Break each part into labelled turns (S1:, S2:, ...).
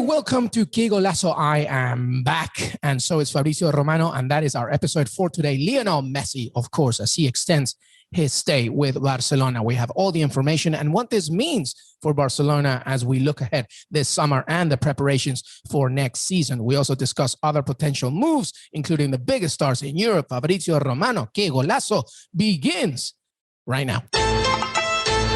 S1: welcome to Qué Golazo. I am back, and so is Fabrizio Romano, and that is our episode for today. Lionel Messi, of course, as he extends his stay with Barcelona. We have all the information and what this means for Barcelona as we look ahead this summer and the preparations for next season. We also discuss other potential moves, including the biggest stars in Europe. Fabrizio Romano, Qué Golazo begins right now.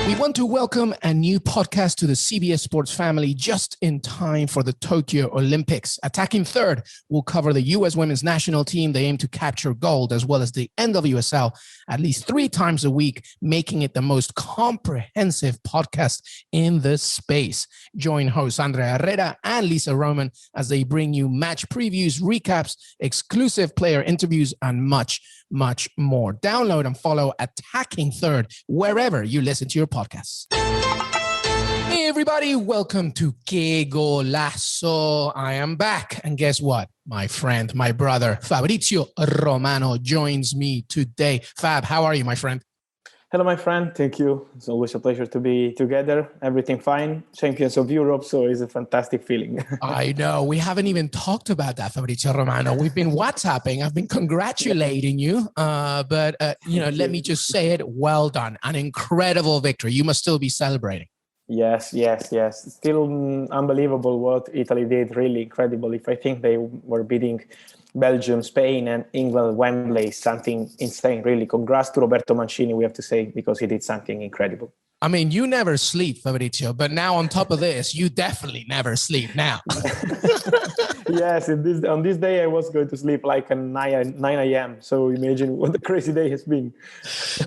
S1: We want to welcome a new podcast to the CBS Sports family just in time for the Tokyo Olympics. Attacking Third will cover the U.S. women's national team. They aim to capture gold as well as the NWSL at least 3 times a week, making it the most comprehensive podcast in the space. Join hosts Andrea Herrera and Lisa Roman as they bring you match previews, recaps, exclusive player interviews, and much more. Download and follow Attacking Third wherever you listen to your podcasts. Hey everybody, welcome to Qué Golazo. I am back, and guess what? My friend, my brother, Fabrizio Romano joins me today. Fab, how are you, my friend?
S2: Hello, my friend. Thank you. It's always a pleasure to be together. Everything fine. Champions of Europe, so it's a fantastic feeling.
S1: I know. We haven't even talked about that, Fabrizio Romano. We've been WhatsApping. I've been congratulating you. But let me just say it. Well done. An incredible victory. You must still be celebrating.
S2: Yes. Still unbelievable what Italy did. Really incredible. If I think they were beating Belgium, Spain, and England, Wembley, something insane, really. Congrats to Roberto Mancini, we have to say, because he did something incredible.
S1: I mean, you never sleep, Fabrizio, but now on top of this, you definitely never sleep now.
S2: Yes, on this day, I was going to sleep like at 9 a.m. So imagine what the crazy day has been.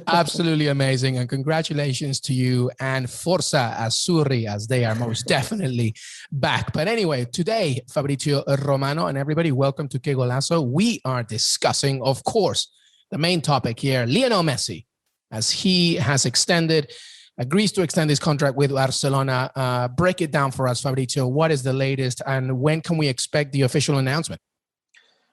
S1: Absolutely amazing. And congratulations to you and Forza Azzurri, as they are most definitely back. But anyway, today, Fabrizio Romano and everybody, welcome to Qué Golazo. We are discussing, of course, the main topic here, Lionel Messi, as he has agrees to extend his contract with Barcelona. Break it down for us, Fabrizio. What is the latest and when can we expect the official announcement?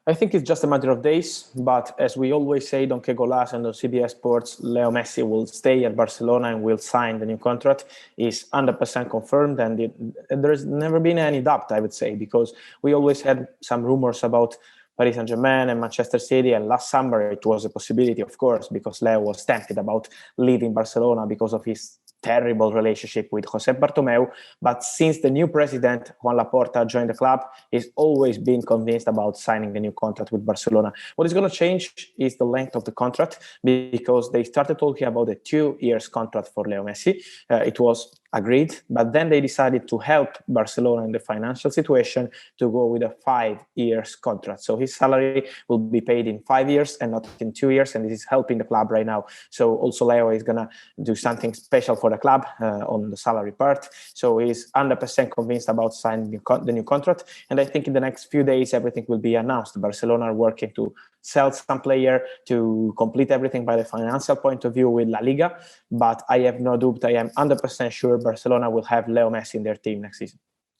S2: I think it's just a matter of days, but as we always say on Qué Golazo and on CBS Sports, Leo Messi will stay at Barcelona and will sign the new contract. It's 100% confirmed, and there's never been any doubt, I would say, because we always had some rumors about Paris Saint-Germain and Manchester City, and last summer it was a possibility, of course, because Leo was tempted about leaving Barcelona because of his terrible relationship with Josep Bartomeu. But since the new president, Joan Laporta, joined the club, he's always been convinced about signing the new contract with Barcelona. What is going to change is the length of the contract, because they started talking about a 2 years contract for Leo Messi. It was agreed, but then they decided to help Barcelona in the financial situation to go with a 5 years contract. So his salary will be paid in 5 years and not in 2 years, and this is helping the club right now. So also Leo is going to do something special for the club on the salary part. So he's 100% convinced about signing the new contract. And I think in the next few days, everything will be announced. Barcelona are working to sell some player to complete everything by the financial point of view with La Liga. But I have no doubt, I am 100% sure Barcelona will have Leo Messi in their team next season.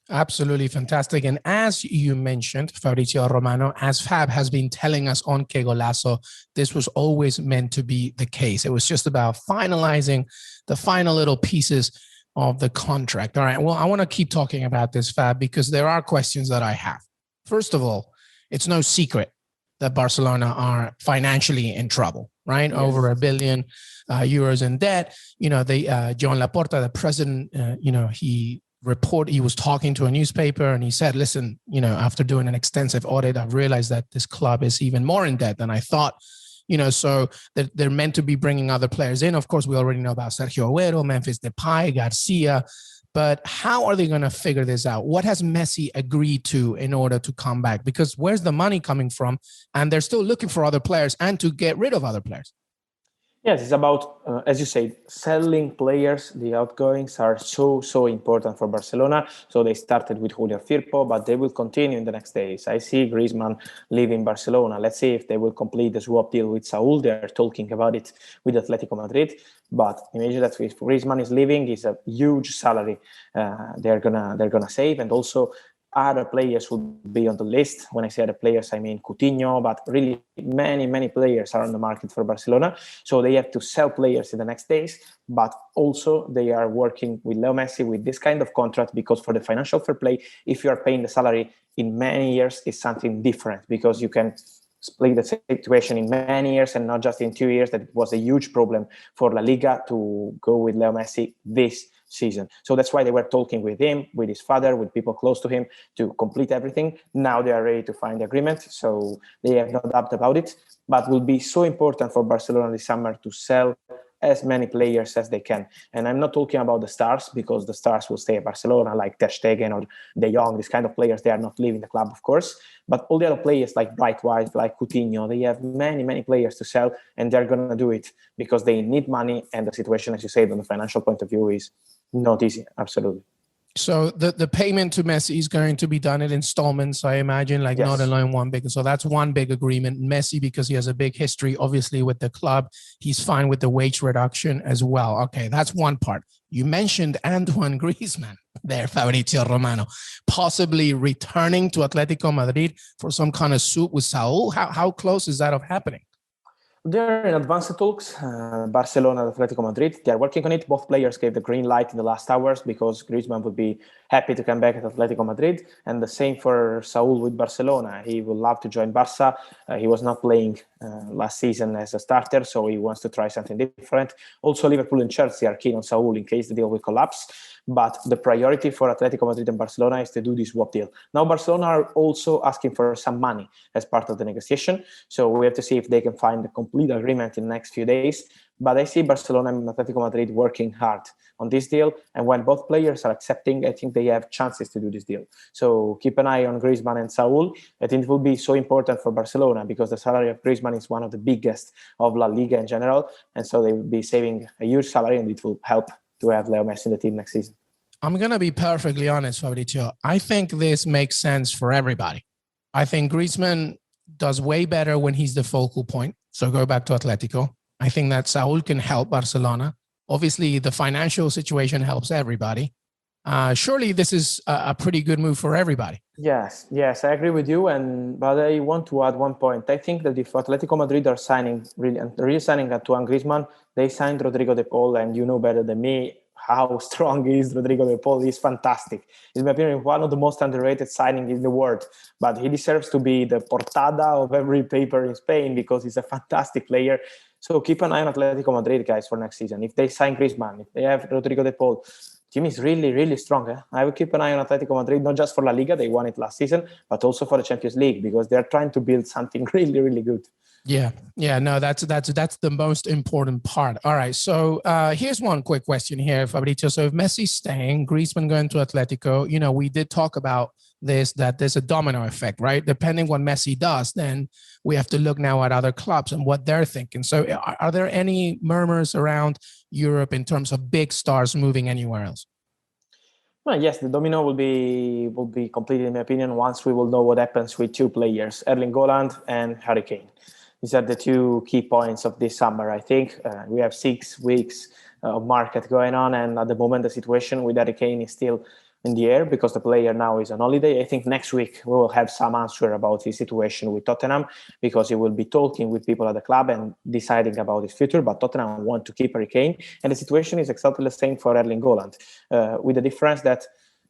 S1: Absolutely fantastic. And as you mentioned, Fabrizio Romano, as Fab has been telling us on Qué Golazo, this was always meant to be the case. It was just about finalizing the final little pieces of the contract. All right. Well, I want to keep talking about this, Fab, because there are questions that I have. First of all, it's no secret that Barcelona are financially in trouble, right? Yes. Over €1 billion in debt. Joan Laporta, the president, he was talking to a newspaper and he said, listen, after doing an extensive audit, I've realized that this club is even more in debt than I thought, so that they're meant to be bringing other players in. Of course, we already know about Sergio Agüero, Memphis Depay, Garcia, but how are they going to figure this out? What has Messi agreed to in order to come back? Because where's the money coming from? And they're still looking for other players and to get rid of other players.
S2: Yes, it's about, as you say, selling players. The outgoings are so important for Barcelona. So they started with Julio Firpo, but they will continue in the next days. I see Griezmann leaving Barcelona. Let's see if they will complete the swap deal with Saul. They're talking about it with Atletico Madrid. But imagine that if Griezmann is leaving, it's a huge salary they're gonna save. And also, other players would be on the list. When I say other players, I mean Coutinho, but really many players are on the market for Barcelona. So they have to sell players in the next days, but also they are working with Leo Messi with this kind of contract, because for the financial fair play, if you are paying the salary in many years, is something different, because you can split the situation in many years and not just in 2 years. That it was a huge problem for La Liga to go with Leo Messi this season. So that's why they were talking with him, with his father, with people close to him to complete everything. Now they are ready to find the agreement. So they have no doubt about it. But will be so important for Barcelona this summer to sell as many players as they can. And I'm not talking about the stars, because the stars will stay at Barcelona, like Ter Stegen or De Jong, these kind of players. They are not leaving the club, of course. But all the other players like Bright White, like Coutinho, they have many players to sell, and they're going to do it because they need money. And the situation, as you said, on the financial point of view, is not easy. Absolutely.
S1: So the payment to Messi is going to be done in installments, I imagine, like not alone one big. So that's one big agreement. Messi, because he has a big history, obviously, with the club, he's fine with the wage reduction as well. Okay, that's one part. You mentioned Antoine Griezmann there, Fabrizio Romano, possibly returning to Atletico Madrid for some kind of swoop with Saul. How close is that of happening?
S2: They're in advanced talks, Barcelona and Atletico Madrid. They are working on it. Both players gave the green light in the last hours, because Griezmann would be happy to come back at Atletico Madrid. And the same for Saul with Barcelona. He would love to join Barca. He was not playing last season as a starter, so he wants to try something different. Also, Liverpool and Chelsea are keen on Saul in case the deal will collapse. But the priority for Atletico Madrid and Barcelona is to do this swap deal. Now, Barcelona are also asking for some money as part of the negotiation. So we have to see if they can find a complete agreement in the next few days. But I see Barcelona and Atletico Madrid working hard on this deal. And when both players are accepting, I think they have chances to do this deal. So keep an eye on Griezmann and Saul. I think it will be so important for Barcelona, because the salary of Griezmann is one of the biggest of La Liga in general. And so they will be saving a huge salary, and it will help to have Leo Messi in the team next season.
S1: I'm going to be perfectly honest, Fabrizio. I think this makes sense for everybody. I think Griezmann does way better when he's the focal point. So go back to Atletico. I think that Saul can help Barcelona. Obviously, the financial situation helps everybody. Surely this is a pretty good move for everybody.
S2: Yes, I agree with you. But I want to add one point. I think that if Atletico Madrid are really signing Antoine Griezmann, they signed Rodrigo de Paul, and you know better than me how strong is Rodrigo de Paul. He's fantastic. In my opinion, one of the most underrated signings in the world. But he deserves to be the portada of every paper in Spain, because he's a fantastic player. So keep an eye on Atletico Madrid, guys, for next season. If they sign Griezmann, if they have Rodrigo de Paul, team is really strong. I will keep an eye on Atletico Madrid, not just for La Liga, they won it last season, but also for the Champions League, because they're trying to build something really good.
S1: Yeah, no, that's the most important part. All right, so here's one quick question here, Fabrizio. So if Messi's staying, Griezmann going to Atletico, we did talk about this, that there's a domino effect, right? Depending what Messi does, then we have to look now at other clubs and what they're thinking. So are there any murmurs around Europe in terms of big stars moving anywhere else?
S2: Well, yes, the domino will be completed, in my opinion, once we will know what happens with two players, Erling Haaland and Harry Kane. These are the two key points of this summer, I think. We have 6 weeks of market going on, and at the moment the situation with Harry Kane is still in the air, because the player now is on holiday. I think next week we will have some answer about his situation with Tottenham, because he will be talking with people at the club and deciding about his future. But Tottenham want to keep Harry Kane, and the situation is exactly the same for Erling Haaland, with the difference that,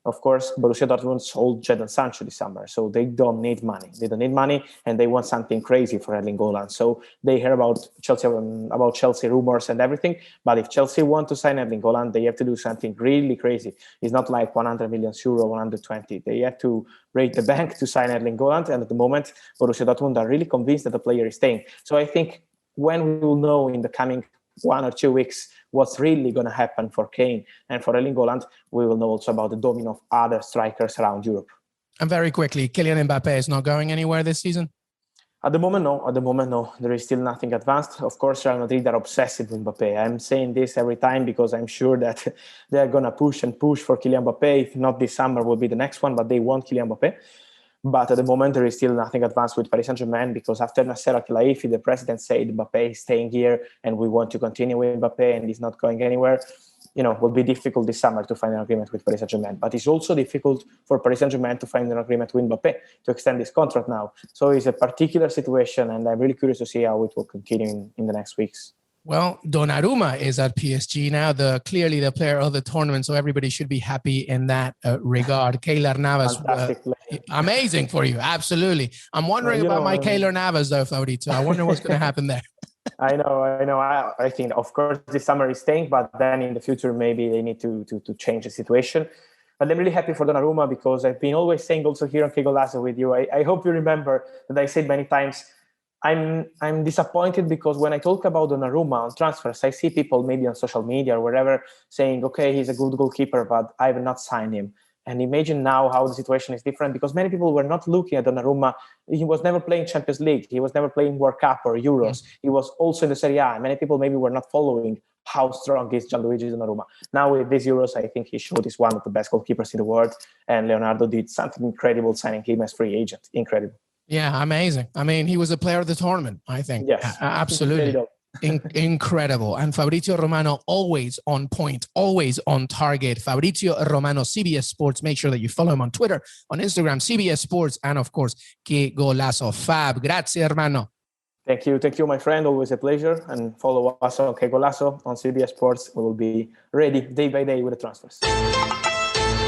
S2: of course, Borussia Dortmund sold Jadon Sancho this summer, so they don't need money. And they want something crazy for Erling Haaland. So they hear about Chelsea rumors and everything. But if Chelsea want to sign Erling Haaland, they have to do something really crazy. It's not like 100 million euro, 120. They have to break the bank to sign Erling Haaland. And at the moment, Borussia Dortmund are really convinced that the player is staying. So I think when we will know in the coming 1 or 2 weeks what's really going to happen for Kane and for Erling Haaland, we will know also about the domino of other strikers around Europe.
S1: And very quickly, Kylian Mbappé is not going anywhere this season?
S2: At the moment, no. There is still nothing advanced. Of course, Real Madrid are obsessed with Mbappé. I'm saying this every time because I'm sure that they're going to push for Kylian Mbappé. If not this summer, will be the next one, but they want Kylian Mbappé. But at the moment, there is still nothing advanced with Paris Saint-Germain, because after Nasser Al-Khelaifi, the president said Mbappé is staying here and we want to continue with Mbappé and he's not going anywhere. will be difficult this summer to find an agreement with Paris Saint-Germain. But it's also difficult for Paris Saint-Germain to find an agreement with Mbappé to extend his contract now. So it's a particular situation, and I'm really curious to see how it will continue in the next weeks.
S1: Well, Donnarumma is at PSG now, clearly the player of the tournament, so everybody should be happy in that regard. Keylor Navas, amazing for you, absolutely. I'm wondering about my Keylor Navas, though, Fabrizio. I wonder what's going to happen there.
S2: I know. I think, of course, this summer is staying, but then in the future, maybe they need to change the situation. But I'm really happy for Donnarumma because I've been always saying also here on Qué Golazo with you, I hope you remember that I said many times, I'm disappointed because when I talk about Donnarumma on transfers, I see people maybe on social media or wherever saying, okay, he's a good goalkeeper, but I will not sign him. And imagine now how the situation is different because many people were not looking at Donnarumma. He was never playing Champions League. He was never playing World Cup or Euros. He was also in the Serie A. Many people maybe were not following how strong is Gianluigi Donnarumma. Now with these Euros, I think he showed he's one of the best goalkeepers in the world. And Leonardo did something incredible signing him as free agent. Incredible.
S1: Yeah, amazing. I mean, he was a player of the tournament, I think.
S2: Yes.
S1: Absolutely. Incredible. And Fabrizio Romano, always on point, always on target. Fabrizio Romano, CBS Sports. Make sure that you follow him on Twitter, on Instagram, CBS Sports, and of course, Qué Golazo. Fab, grazie, hermano.
S2: Thank you, my friend. Always a pleasure. And follow us on Qué Golazo on CBS Sports. We will be ready day by day with the transfers.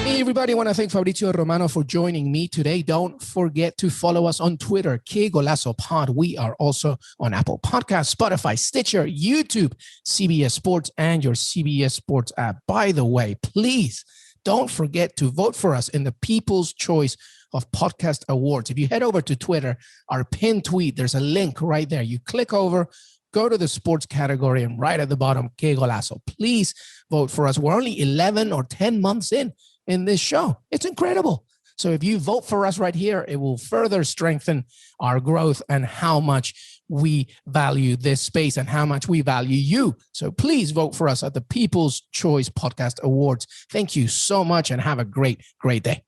S1: Hey everybody, I want to thank Fabrizio Romano for joining me today. Don't forget to follow us on Twitter, Qué Golazo Pod. We are also on Apple Podcasts, Spotify, Stitcher, YouTube, CBS Sports, and your CBS Sports app. By the way, please don't forget to vote for us in the People's Choice of Podcast Awards. If you head over to Twitter, our pinned tweet, there's a link right there. You click over, go to the sports category, and right at the bottom, Qué Golazo. Please vote for us. We're only 11 or 10 months in this show. It's incredible. So if you vote for us right here, it will further strengthen our growth and how much we value this space and how much we value you. So please vote for us at the People's Choice Podcast Awards. Thank you so much and have a great, great day.